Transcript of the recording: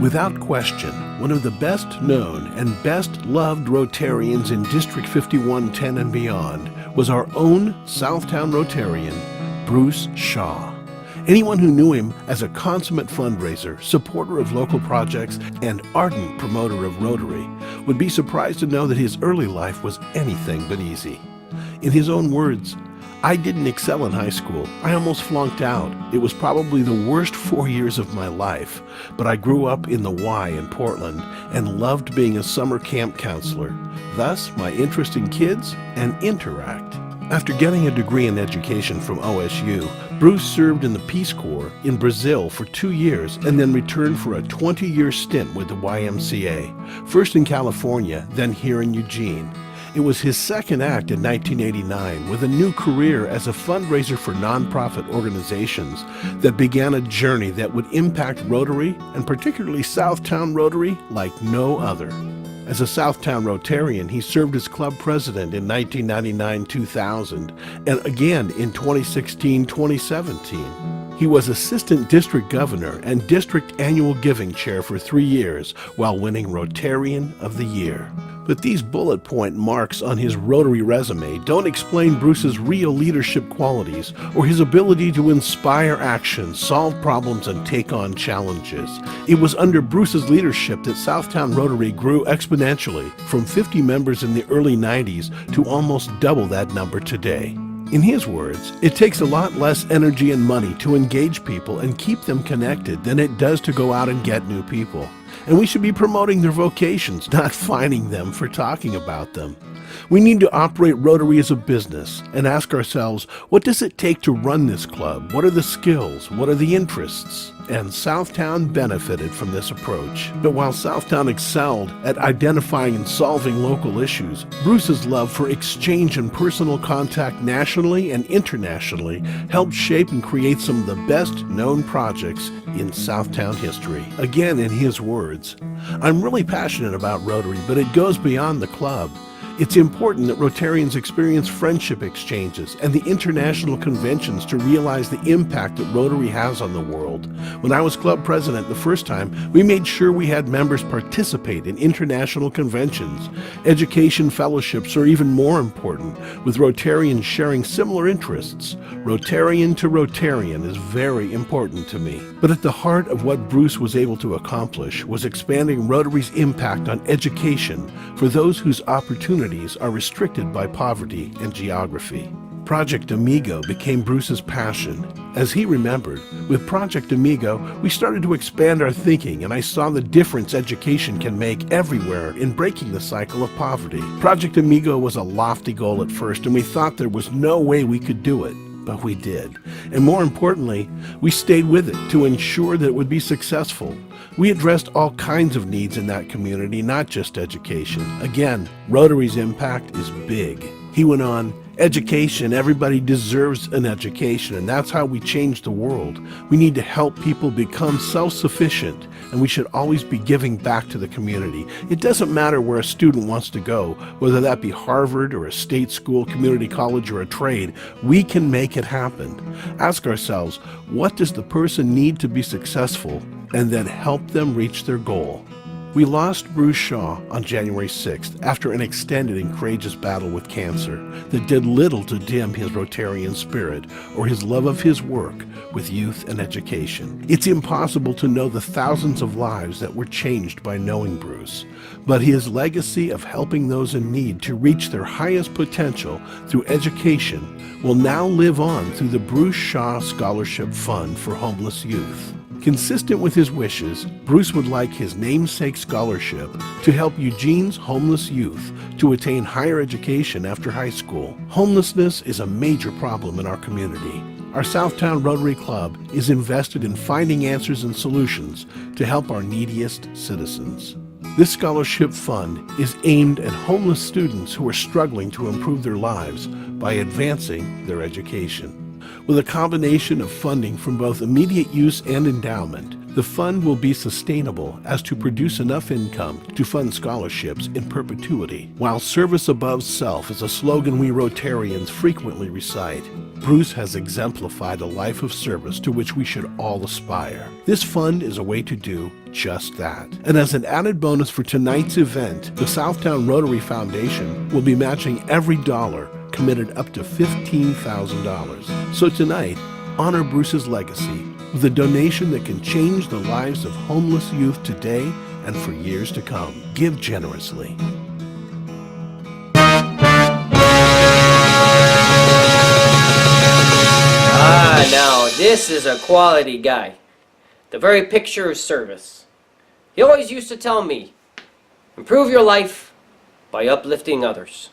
Without question, one of the best known and best loved Rotarians in District 5110 and beyond was our own Southtowne Rotarian, Bruce Shaw. Anyone who knew him as a consummate fundraiser, supporter of local projects, and ardent promoter of Rotary would be surprised to know that his early life was anything but easy. In his own words, "I didn't excel in high school. I almost flunked out. It was probably the worst 4 years of my life, but I grew up in the Y in Portland and loved being a summer camp counselor. Thus, my interest in kids and Interact." After getting a degree in education from OSU, Bruce served in the Peace Corps in Brazil for 2 years and then returned for a 20-year stint with the YMCA, first in California, then here in Eugene. It was his second act in 1989 with a new career as a fundraiser for nonprofit organizations that began a journey that would impact Rotary, and particularly Southtowne Rotary, like no other. As a Southtowne Rotarian, he served as club president in 1999-2000 and again in 2016-2017. He was assistant district governor and district annual giving chair for 3 years while winning Rotarian of the Year. But these bullet point marks on his Rotary resume don't explain Bruce's real leadership qualities or his ability to inspire action, solve problems, and take on challenges. It was under Bruce's leadership that Southtowne Rotary grew exponentially from 50 members in the early 90s to almost double that number today. In his words, it takes a lot less energy and money to engage people and keep them connected than it does to go out and get new people. And we should be promoting their vocations, not fining them for talking about them. We need to operate Rotary as a business and ask ourselves, what does it take to run this club? What are the skills? What are the interests? And Southtowne benefited from this approach. But while Southtowne excelled at identifying and solving local issues, Bruce's love for exchange and personal contact nationally and internationally helped shape and create some of the best known projects in Southtowne history. Again, in his words, "I'm really passionate about Rotary, but it goes beyond the club. It's important that Rotarians experience friendship exchanges and the international conventions to realize the impact that Rotary has on the world. When I was club president the first time, we made sure we had members participate in international conventions. Education fellowships are even more important, with Rotarians sharing similar interests. Rotarian to Rotarian is very important to me." But at the heart of what Bruce was able to accomplish was expanding Rotary's impact on education for those whose opportunities are restricted by poverty and geography. Project Amigo became Bruce's passion. As he remembered, with Project Amigo, we started to expand our thinking, and I saw the difference education can make everywhere in breaking the cycle of poverty. Project Amigo was a lofty goal at first, and we thought there was no way we could do it. But we did. And more importantly, we stayed with it to ensure that it would be successful. We addressed all kinds of needs in that community, not just education. Again, Rotary's impact is big. He went on, "Education, everybody deserves an education, and that's how we change the world. We need to help people become self-sufficient, and we should always be giving back to the community. It doesn't matter where a student wants to go, whether that be Harvard or a state school, community college, or a trade, we can make it happen. Ask ourselves, what does the person need to be successful, and then help them reach their goal." We lost Bruce Shaw on January 6th after an extended and courageous battle with cancer that did little to dim his Rotarian spirit or his love of his work with youth and education. It's impossible to know the thousands of lives that were changed by knowing Bruce, but his legacy of helping those in need to reach their highest potential through education will now live on through the Bruce Shaw Scholarship Fund for Homeless Youth. Consistent with his wishes, Bruce would like his namesake scholarship to help Eugene's homeless youth to attain higher education after high school. Homelessness is a major problem in our community. Our Southtowne Rotary Club is invested in finding answers and solutions to help our neediest citizens. This scholarship fund is aimed at homeless students who are struggling to improve their lives by advancing their education. With a combination of funding from both immediate use and endowment, the fund will be sustainable as to produce enough income to fund scholarships in perpetuity. While service above self is a slogan we Rotarians frequently recite, Bruce has exemplified a life of service to which we should all aspire. This fund is a way to do just that. And as an added bonus for tonight's event, the Southtowne Rotary Foundation will be matching every dollar committed up to $15,000. So tonight, honor Bruce's legacy with a donation that can change the lives of homeless youth today and for years to come. Give generously. Now this is a quality guy. The very picture of service. He always used to tell me, improve your life by uplifting others.